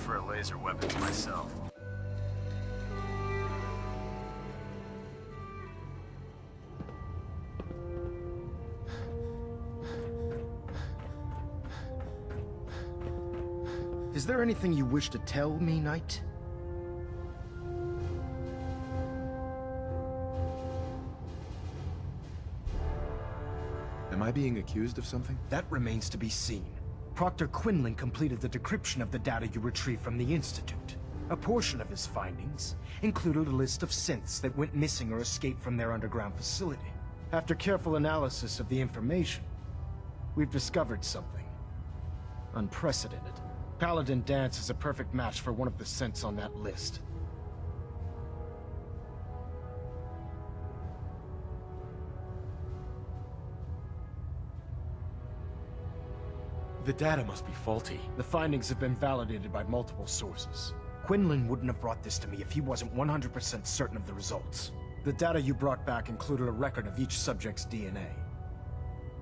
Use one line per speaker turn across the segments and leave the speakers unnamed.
prefer laser weapons myself.
Is there anything you wish to tell me, Knight?
Am I being accused of something?
That remains to be seen. Proctor Quinlan completed the decryption of the data you retrieved from the Institute. A portion of his findings included a list of synths that went missing or escaped from their underground facility. After careful analysis of the information, we've discovered something unprecedented. Paladin Dance is a perfect match for one of the synths on that list.
The data must be faulty.
The findings have been validated by multiple sources. Quinlan wouldn't have brought this to me if he wasn't 100% certain of the results. The data you brought back included a record of each subject's DNA.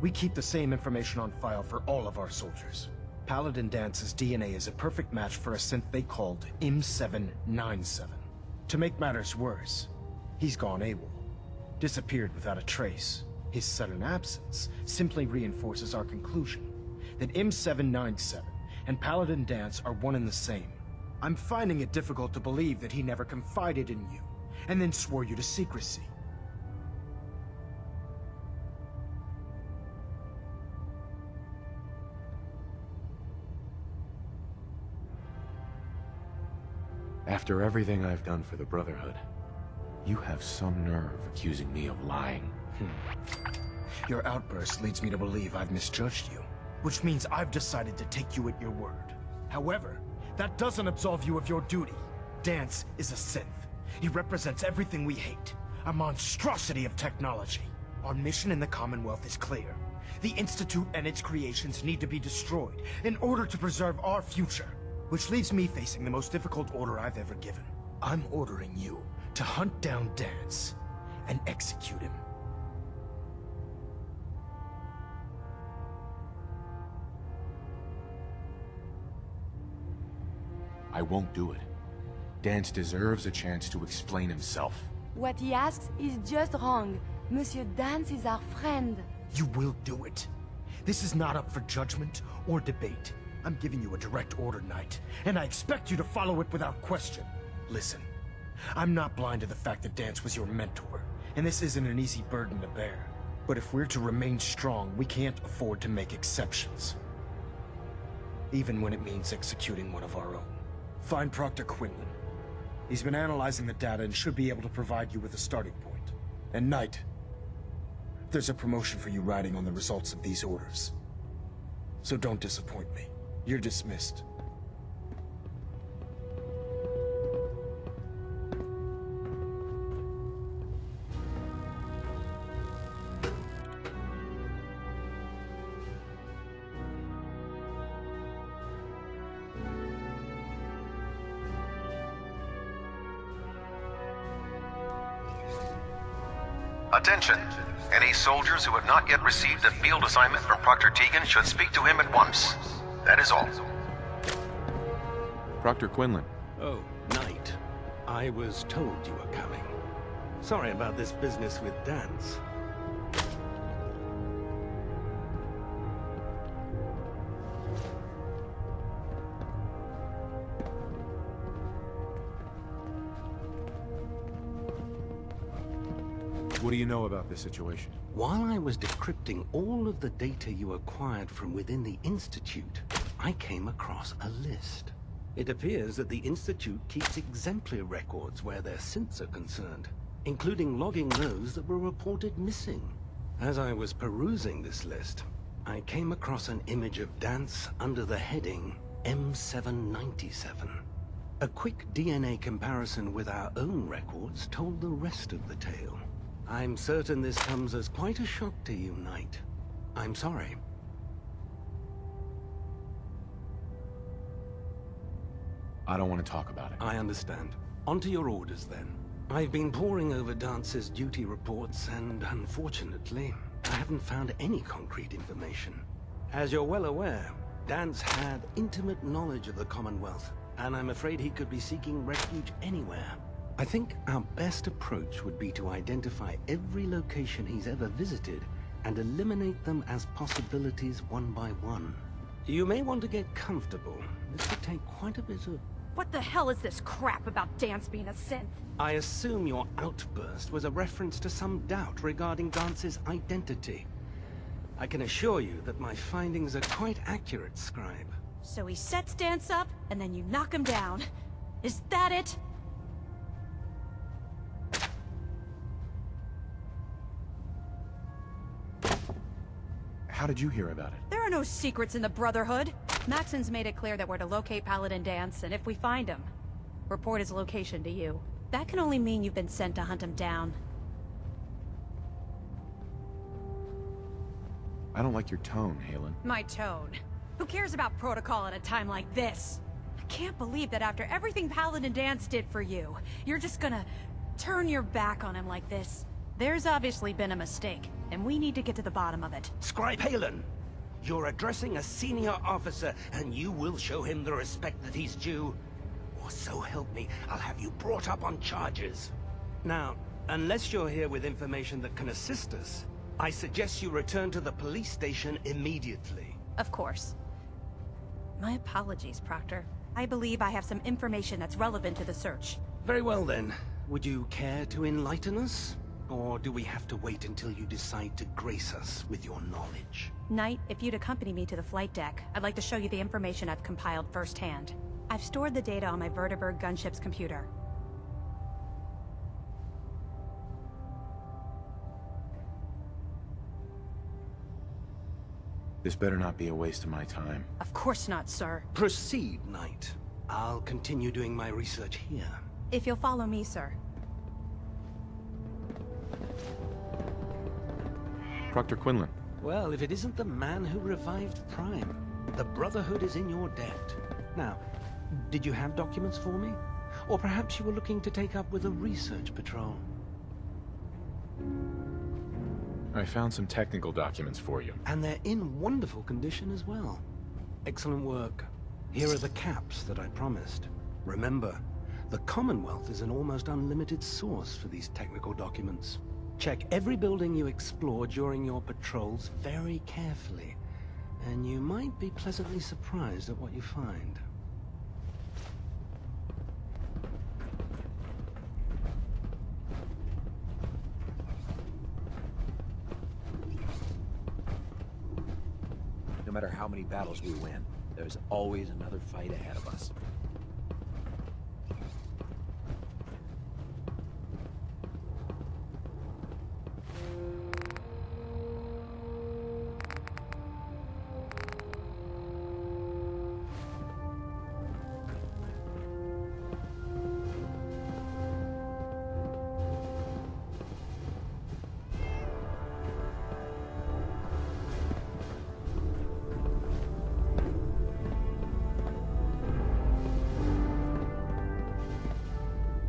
We keep the same information on file for all of our soldiers. Paladin Dance's DNA is a perfect match for a synth they called M797. To make matters worse, he's gone AWOL. Disappeared without a trace. His sudden absence simply reinforces our conclusion that M797 and Paladin Dance are one and the same. I'm finding it difficult to believe that he never confided in you, and then swore you to secrecy.
After everything I've done for the Brotherhood, you have some nerve accusing me of lying.
Your outburst leads me to believe I've misjudged you, which means I've decided to take you at your word. However, that doesn't absolve you of your duty. Dance is a synth. He represents everything we hate, a monstrosity of technology. Our mission in the Commonwealth is clear. The Institute and its creations need to be destroyed in order to preserve our future. Which leaves me facing the most difficult order I've ever given. I'm ordering you to hunt down Dance and execute him.
I won't do it. Dance deserves a chance to explain himself.
What he asks is just wrong. Monsieur Dance is our friend.
You will do it. This is not up for judgment or debate. I'm giving you a direct order, Knight, and I expect you to follow it without question. Listen, I'm not blind to the fact that Dance was your mentor, and this isn't an easy burden to bear. But if we're to remain strong, we can't afford to make exceptions. Even when it means executing one of our own. Find Proctor Quinlan. He's been analyzing the data and should be able to provide you with a starting point. And Knight, there's a promotion for you riding on the results of these orders. So don't disappoint me. You're dismissed.
Attention! Any soldiers who have not yet received a field assignment from Proctor Tegan should speak to him at once. That is all.
Proctor Quinlan.
Oh, Knight. I was told you were coming. Sorry about this business with Dance.
What do you know about this situation?
While I was decrypting all of the data you acquired from within the Institute, I came across a list. It appears that the Institute keeps exemplary records where their synths are concerned, including logging those that were reported missing. As I was perusing this list, I came across an image of Dance under the heading M797. A quick DNA comparison with our own records told the rest of the tale. I'm certain this comes as quite a shock to you, Knight. I'm sorry.
I don't want to talk about it.
I understand. On to your orders, then. I've been poring over Dance's duty reports, and unfortunately, I haven't found any concrete information. As you're well aware, Dance had intimate knowledge of the Commonwealth, and I'm afraid he could be seeking refuge anywhere. I think our best approach would be to identify every location he's ever visited and eliminate them as possibilities one by one. You may want to get comfortable. This could take quite a bit of...
What the hell is this crap about Dance being a synth?
I assume your outburst was a reference to some doubt regarding Dance's identity. I can assure you that my findings are quite accurate, Scribe.
So he sets Dance up, and then you knock him down. Is that it?
How did you hear about it?
There are no secrets in the Brotherhood. Maxon's made it clear that we're to locate Paladin Dance, and if we find him, report his location to you. That can only mean you've been sent to hunt him down.
I don't like your tone, Halen.
My tone. Who cares about protocol at a time like this? I can't believe that after everything Paladin Dance did for you, you're just gonna turn your back on him like this. There's obviously been a mistake, and we need to get to the bottom of it.
Scribe Halen, you're addressing a senior officer, and you will show him the respect that he's due. Or so help me, I'll have you brought up on charges. Now, unless you're here with information that can assist us, I suggest you return to the police station immediately.
Of course. My apologies, Proctor. I believe I have some information that's relevant to the search.
Very well then. Would you care to enlighten us? Or do we have to wait until you decide to grace us with your knowledge?
Knight, if you'd accompany me to the flight deck, I'd like to show you the information I've compiled firsthand. I've stored the data on my Vertibird gunship's computer.
This better not be a waste of my time.
Of course not, sir.
Proceed, Knight. I'll continue doing my research here.
If you'll follow me, sir.
Proctor Quinlan.
Well, if it isn't the man who revived Prime, the Brotherhood is in your debt. Now, did you have documents for me? Or perhaps you were looking to take up with a research patrol?
I found some technical documents for you.
And they're in wonderful condition as well. Excellent work. Here are the caps that I promised. Remember, the Commonwealth is an almost unlimited source for these technical documents. Check every building you explore during your patrols very carefully, and you might be pleasantly surprised at what you find.
No matter how many battles we win, there's always another fight ahead of us.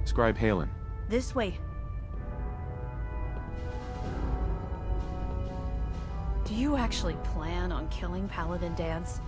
Scribe Halen.
This way. Do you actually plan on killing Paladin Dance?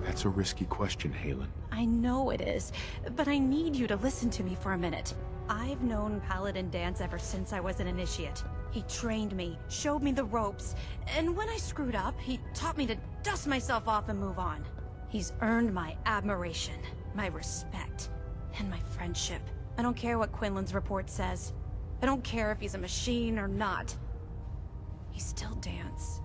That's a risky question, Halen.
I know it is, but I need you to listen to me for a minute. I've known Paladin Dance ever since I was an initiate. He trained me, showed me the ropes, and when I screwed up, he taught me to dust myself off and move on. He's earned my admiration, my respect, and my friendship. I don't care what Quinlan's report says. I don't care if he's a machine or not. He's still Dance.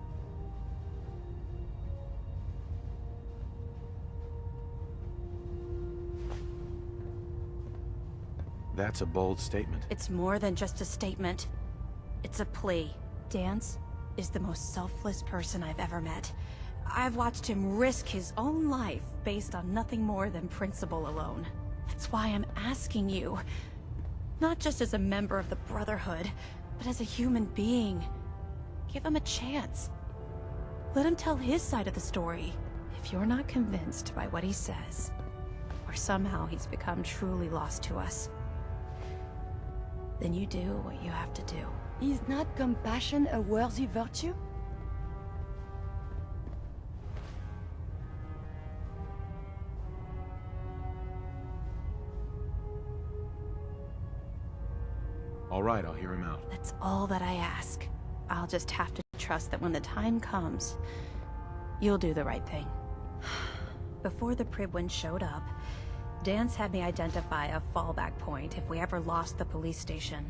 That's a bold statement.
It's more than just a statement. It's a plea. Dance is the most selfless person I've ever met. I've watched him risk his own life based on nothing more than principle alone. That's why I'm asking you. Not just as a member of the Brotherhood, but as a human being. Give him a chance. Let him tell his side of the story. If you're not convinced by what he says, or somehow he's become truly lost to us, then you do what you have to do.
Is not compassion a worthy virtue?
All right, I'll hear him out.
That's all that I ask. I'll just have to trust that when the time comes, you'll do the right thing. Before the Pribwin showed up, Dance had me identify a fallback point if we ever lost the police station.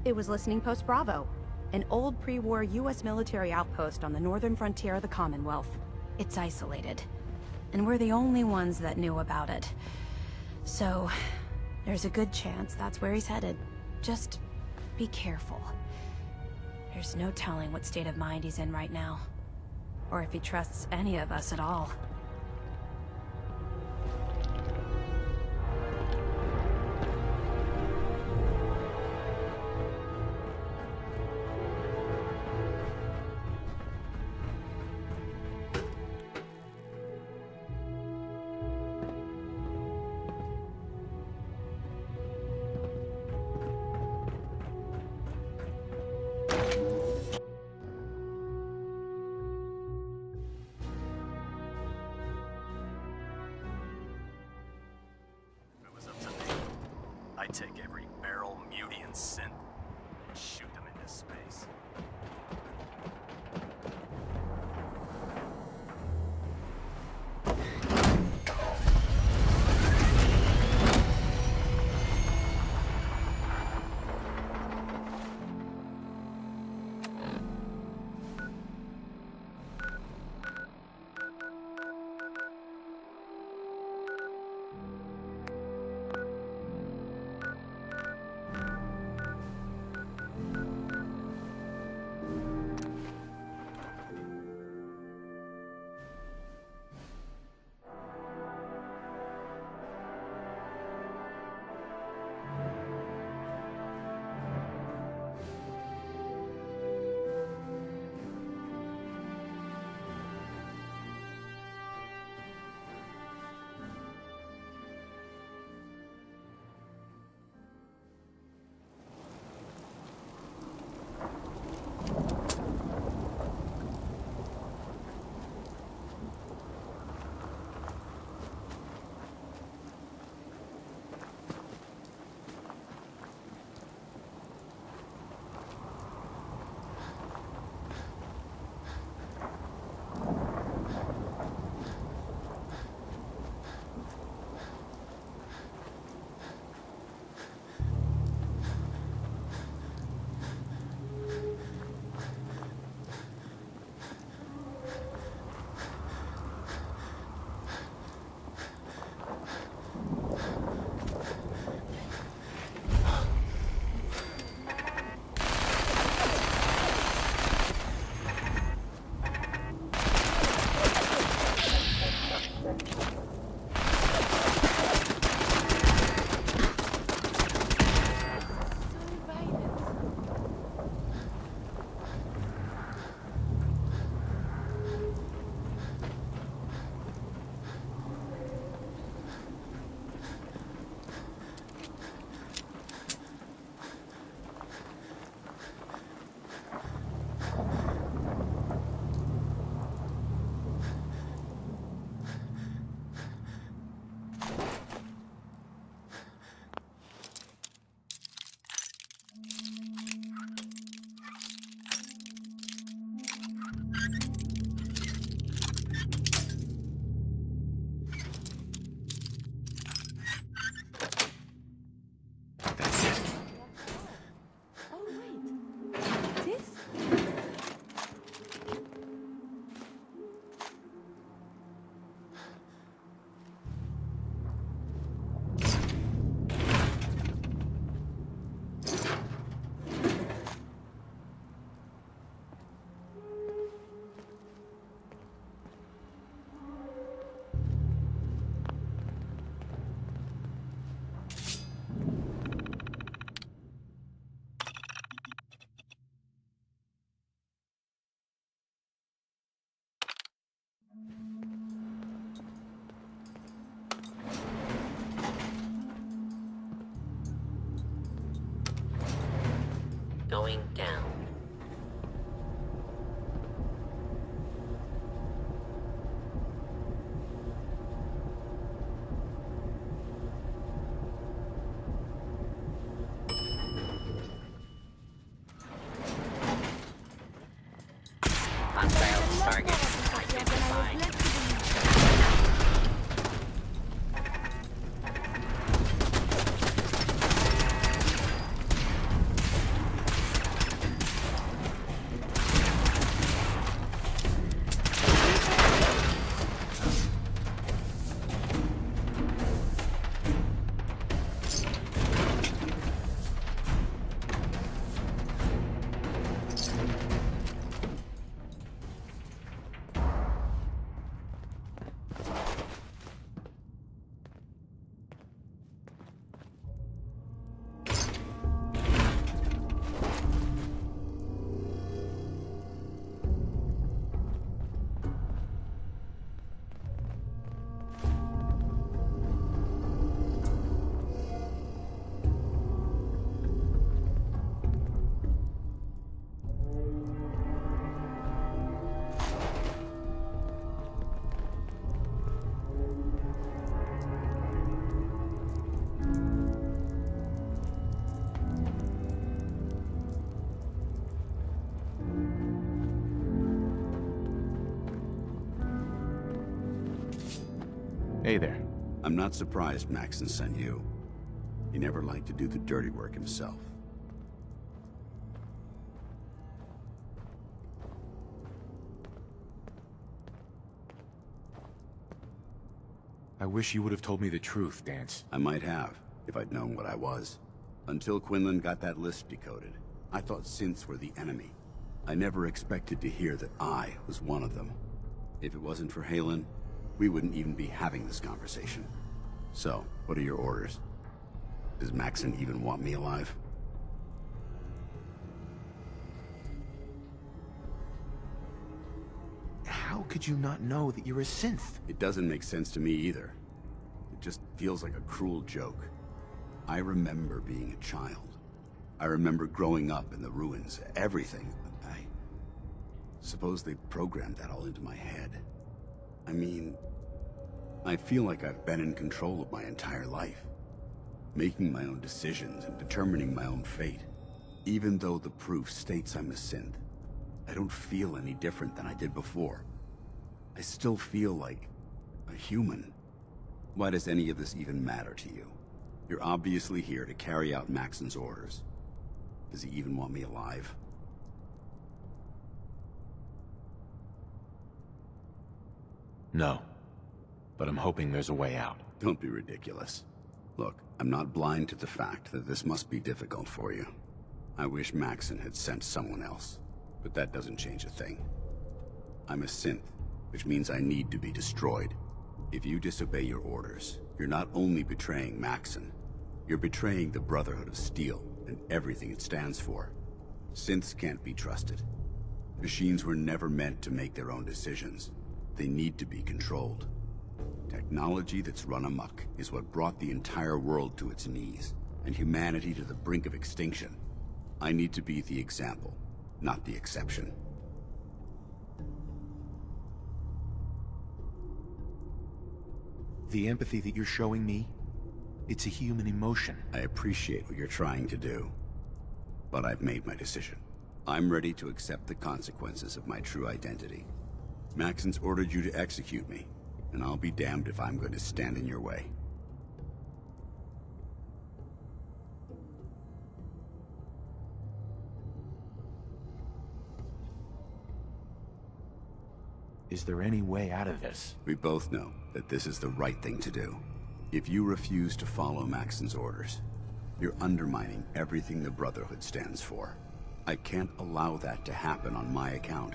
It was Listening Post Bravo, an old pre-war US military outpost on the northern frontier of the Commonwealth. It's isolated, and we're the only ones that knew about it. So, there's a good chance that's where he's headed. Just be careful. There's no telling what state of mind he's in right now, or if he trusts any of us at all.
If it was up to me, I'd take every barrel, muty, and synth and shoot them into space.
Going down. Hostile target identified.
Hey there.
I'm not surprised Maxon sent you. He never liked to do the dirty work himself.
I wish you would have told me the truth, Dance.
I might have, if I'd known what I was. Until Quinlan got that list decoded, I thought synths were the enemy. I never expected to hear that I was one of them. If it wasn't for Halen, we wouldn't even be having this conversation. So, what are your orders? Does Maxon even want me alive?
How could you not know that you're a synth?
It doesn't make sense to me either. It just feels like a cruel joke. I remember being a child. I remember growing up in the ruins, everything. I suppose they programmed that all into my head. I mean, I feel like I've been in control of my entire life, making my own decisions and determining my own fate. Even though the proof states I'm a synth, I don't feel any different than I did before. I still feel like a human. Why does any of this even matter to you? You're obviously here to carry out Maxon's orders. Does he even want me alive?
No. But I'm hoping there's a way out.
Don't be ridiculous. Look, I'm not blind to the fact that this must be difficult for you. I wish Maxon had sent someone else, but that doesn't change a thing. I'm a synth, which means I need to be destroyed. If you disobey your orders, you're not only betraying Maxon, you're betraying the Brotherhood of Steel and everything it stands for. Synths can't be trusted. Machines were never meant to make their own decisions. They need to be controlled. Technology that's run amok is what brought the entire world to its knees, and humanity to the brink of extinction. I need to be the example, not the exception.
The empathy that you're showing me, it's a human emotion.
I appreciate what you're trying to do, but I've made my decision. I'm ready to accept the consequences of my true identity. Maxon's ordered you to execute me, and I'll be damned if I'm going to stand in your way.
Is there any way out of this?
We both know that this is the right thing to do. If you refuse to follow Maxon's orders, you're undermining everything the Brotherhood stands for. I can't allow that to happen on my account.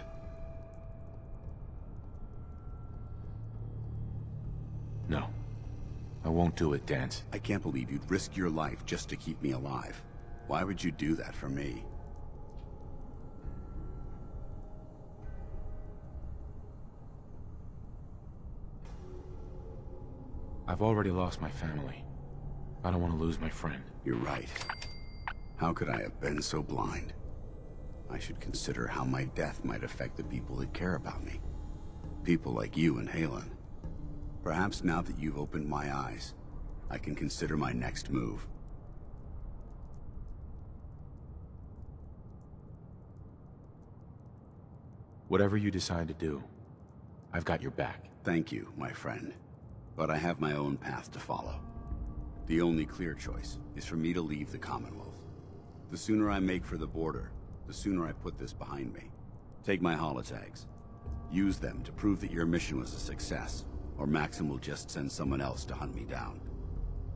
No. I won't do it, Dance.
I can't believe you'd risk your life just to keep me alive. Why would you do that for me?
I've already lost my family. I don't want to lose my friend.
You're right. How could I have been so blind? I should consider how my death might affect the people that care about me. People like you and Halen. Perhaps now that you've opened my eyes, I can consider my next move.
Whatever you decide to do, I've got your back.
Thank you, my friend. But I have my own path to follow. The only clear choice is for me to leave the Commonwealth. The sooner I make for the border, the sooner I put this behind me. Take my holotags. Use them to prove that your mission was a success, or Maxim will just send someone else to hunt me down.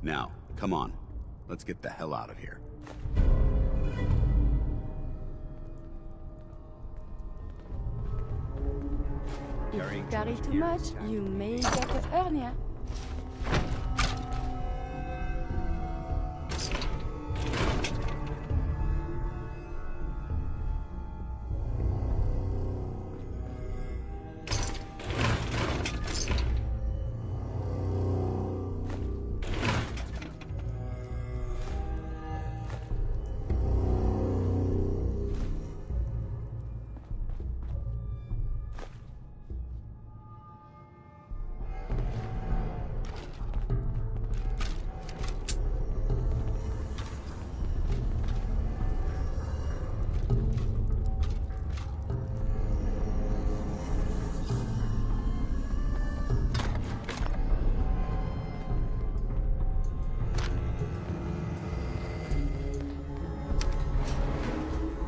Now, come on. Let's get the hell out of here.
If you carry too much, you may get a hernia.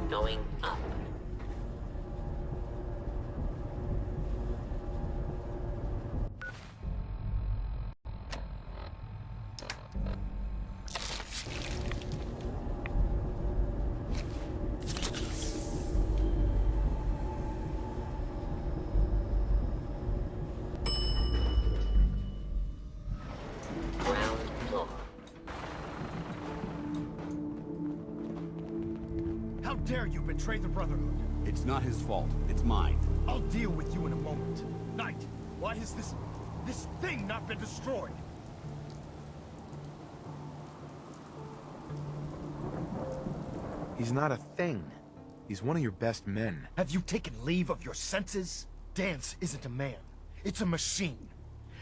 Going up. Ground floor.
How dare you betray the Brotherhood?
It's not his fault. It's mine.
I'll deal with you in a moment. Knight, why has this thing not been destroyed?
He's not a thing. He's one of your best men.
Have you taken leave of your senses? Dance isn't a man. It's a machine.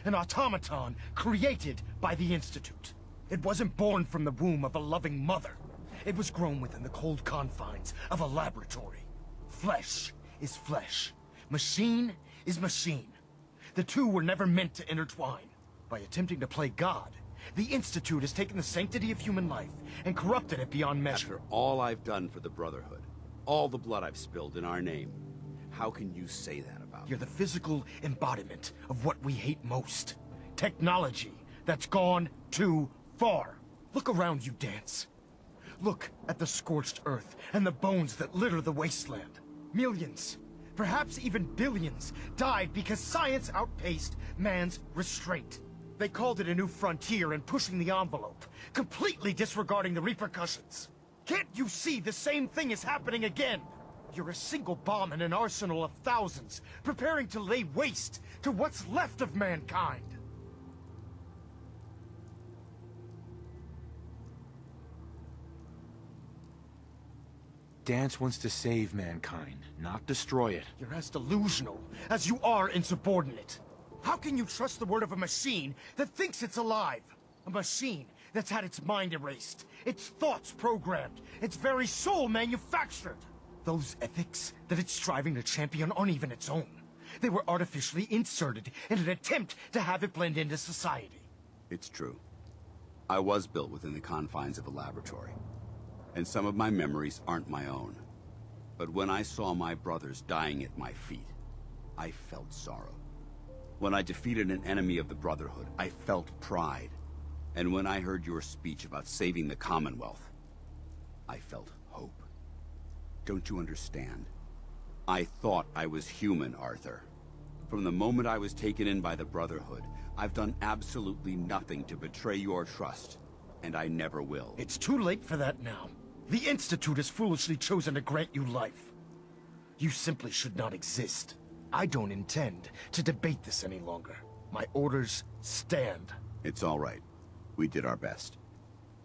An automaton created by the Institute. It wasn't born from the womb of a loving mother. It was grown within the cold confines of a laboratory. Flesh is flesh. Machine is machine. The two were never meant to intertwine. By attempting to play God, the Institute has taken the sanctity of human life and corrupted it beyond measure.
After all I've done for the Brotherhood, all the blood I've spilled in our name, how can you say that about me?
You're the physical embodiment of what we hate most. Technology that's gone too far. Look around you, Dance. Look at the scorched earth and the bones that litter the wasteland. Millions, perhaps even billions, died because science outpaced man's restraint. They called it a new frontier and pushing the envelope, completely disregarding the repercussions. Can't you see the same thing is happening again? You're a single bomb in an arsenal of thousands, preparing to lay waste to what's left of mankind.
Dance wants to save mankind, not destroy it.
You're as delusional as you are insubordinate. How can you trust the word of a machine that thinks it's alive? A machine that's had its mind erased, its thoughts programmed, its very soul manufactured. Those ethics that it's striving to champion aren't even its own. They were artificially inserted in an attempt to have it blend into society.
It's true. I was built within the confines of a laboratory. And some of my memories aren't my own. But when I saw my brothers dying at my feet, I felt sorrow. When I defeated an enemy of the Brotherhood, I felt pride. And when I heard your speech about saving the Commonwealth, I felt hope. Don't you understand? I thought I was human, Arthur. From the moment I was taken in by the Brotherhood, I've done absolutely nothing to betray your trust. And I never will.
It's too late for that now. The Institute has foolishly chosen to grant you life. You simply should not exist. I don't intend to debate this any longer. My orders stand.
It's all right. We did our best.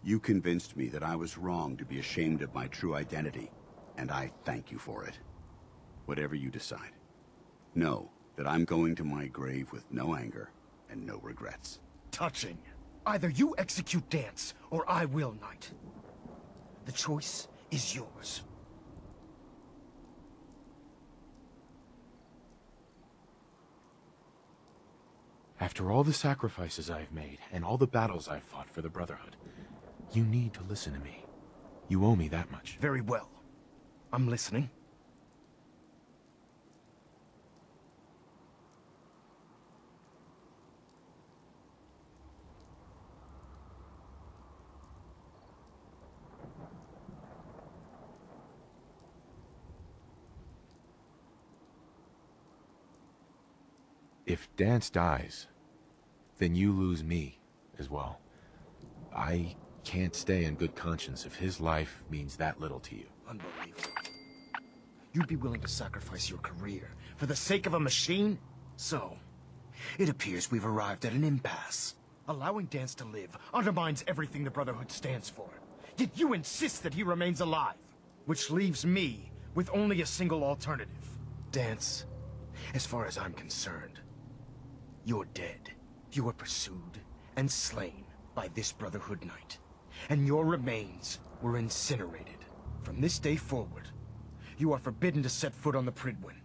You convinced me that I was wrong to be ashamed of my true identity, and I thank you for it. Whatever you decide, know that I'm going to my grave with no anger and no regrets.
Touching. Either you execute Dance, or I will, Knight. The choice is yours.
After all the sacrifices I've made, and all the battles I've fought for the Brotherhood, you need to listen to me. You owe me that much.
Very well. I'm listening.
If Dance dies, then you lose me as well. I can't stay in good conscience if his life means that little to you.
Unbelievable. You'd be willing to sacrifice your career for the sake of a machine? So, it appears we've arrived at an impasse. Allowing Dance to live undermines everything the Brotherhood stands for. Yet you insist that he remains alive, which leaves me with only a single alternative. Dance, as far as I'm concerned, you're dead. You were pursued and slain by this Brotherhood Knight, and your remains were incinerated. From this day forward, you are forbidden to set foot on the Pridwin,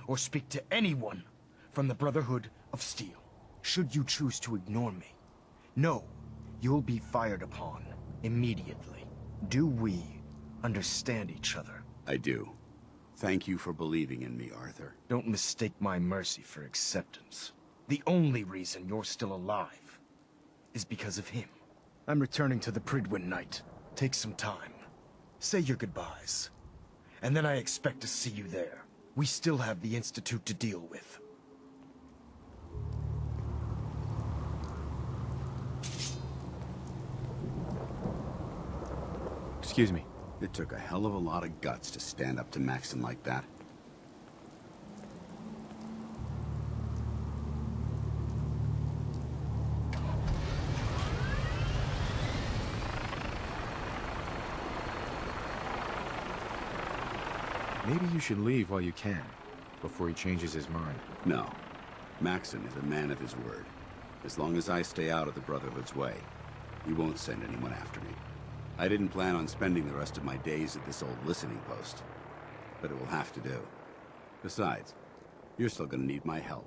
or speak to anyone from the Brotherhood of Steel. Should you choose to ignore me, know you'll be fired upon immediately. Do we understand each other?
I do. Thank you for believing in me, Arthur.
Don't mistake my mercy for acceptance. The only reason you're still alive is because of him. I'm returning to the Pridwin Knight. Take some time. Say your goodbyes. And then I expect to see you there. We still have the Institute to deal with.
Excuse me.
It took a hell of a lot of guts to stand up to Maxon like that.
Maybe you should leave while you can, before he changes his mind.
No. Maxon is a man of his word. As long as I stay out of the Brotherhood's way, he won't send anyone after me. I didn't plan on spending the rest of my days at this old listening post, but it will have to do. Besides, you're still gonna need my help,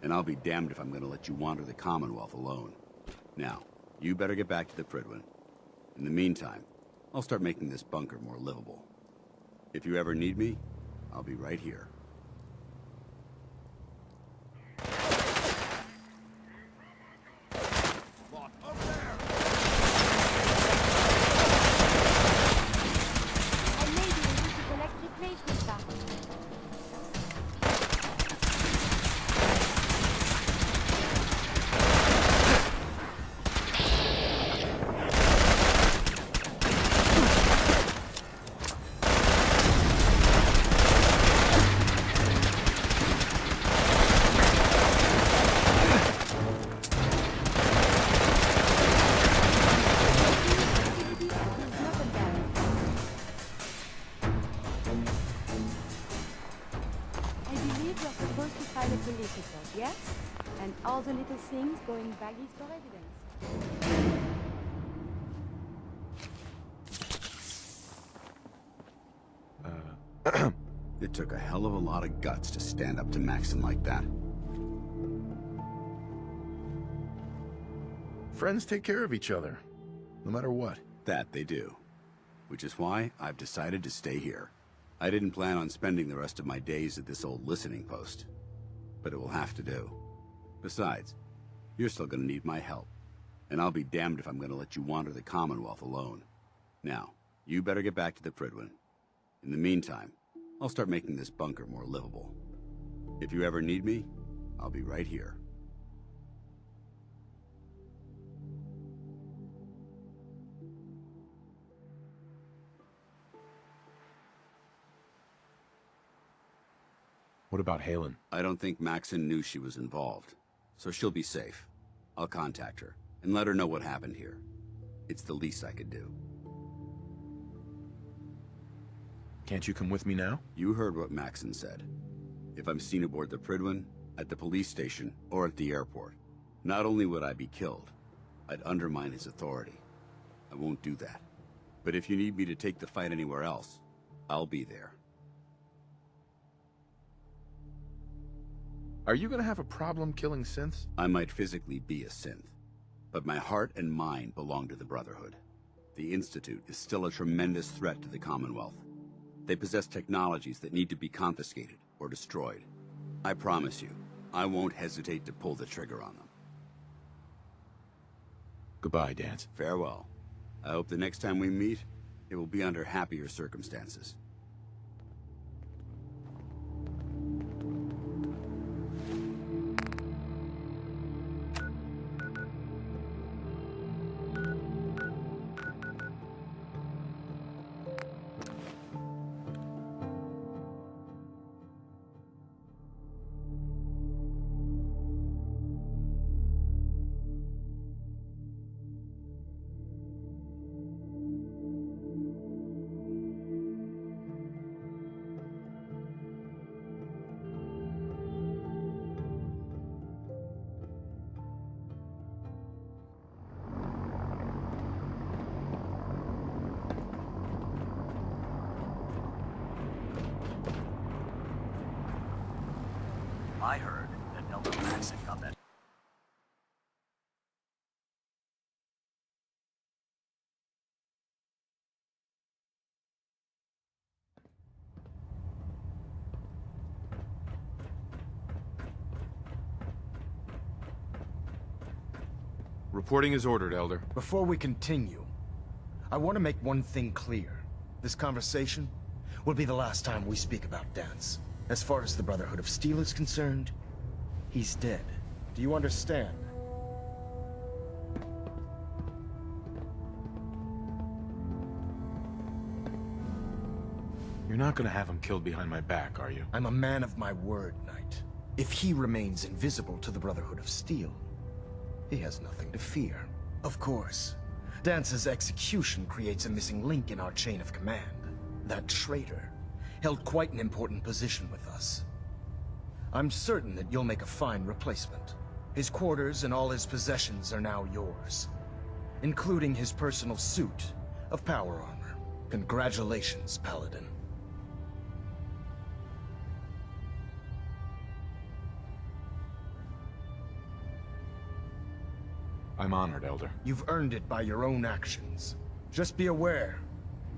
and I'll be damned if I'm gonna let you wander the Commonwealth alone. Now, you better get back to the Pridwin. In the meantime, I'll start making this bunker more livable. If you ever need me, I'll be right here.
Yes? And all the little things going baggies for evidence.
It took a hell of a lot of guts to stand up to Maxon like that.
Friends take care of each other, no matter what.
That they do. Which is why I've decided to stay here. I didn't plan on spending the rest of my days at this old listening post, but it will have to do. Besides, you're still gonna need my help, and I'll be damned if I'm gonna let you wander the Commonwealth alone. Now, you better get back to the Pridwin. In the meantime, I'll start making this bunker more livable. If you ever need me, I'll be right here.
What about Halen?
I don't think Maxon knew she was involved, so she'll be safe. I'll contact her and let her know what happened here. It's the least I could do.
Can't you come with me now?
You heard what Maxon said. If I'm seen aboard the Pridwin, at the police station, or at the airport, not only would I be killed, I'd undermine his authority. I won't do that. But if you need me to take the fight anywhere else, I'll be there.
Are you gonna have a problem killing synths?
I might physically be a synth, but my heart and mind belong to the Brotherhood. The Institute is still a tremendous threat to the Commonwealth. They possess technologies that need to be confiscated or destroyed. I promise you, I won't hesitate to pull the trigger on them.
Goodbye, Dance.
Farewell. I hope the next time we meet, it will be under happier circumstances.
I heard that Elder Maxon got that.
Reporting is ordered, Elder.
Before we continue, I want to make one thing clear. This conversation will be the last time we speak about Dance. As far as the Brotherhood of Steel is concerned, he's dead. Do you understand?
You're not gonna have him killed behind my back, are you?
I'm a man of my word, Knight. If he remains invisible to the Brotherhood of Steel, he has nothing to fear. Of course, Dance's execution creates a missing link in our chain of command. That traitor held quite an important position with us. I'm certain that you'll make a fine replacement. His quarters and all his possessions are now yours, including his personal suit of power armor. Congratulations, Paladin.
I'm honored, Elder.
You've earned it by your own actions. Just be aware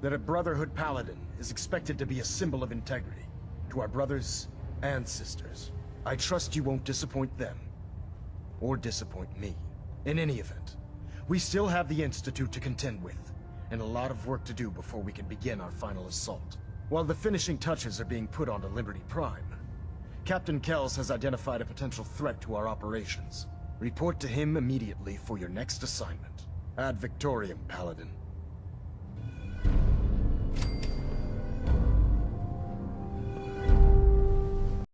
that a Brotherhood Paladin is expected to be a symbol of integrity to our brothers and sisters. I trust you won't disappoint them, or disappoint me. In any event, we still have the Institute to contend with, and a lot of work to do before we can begin our final assault. While the finishing touches are being put onto Liberty Prime, Captain Kells has identified a potential threat to our operations. Report to him immediately for your next assignment. Ad Victoriam, Paladin.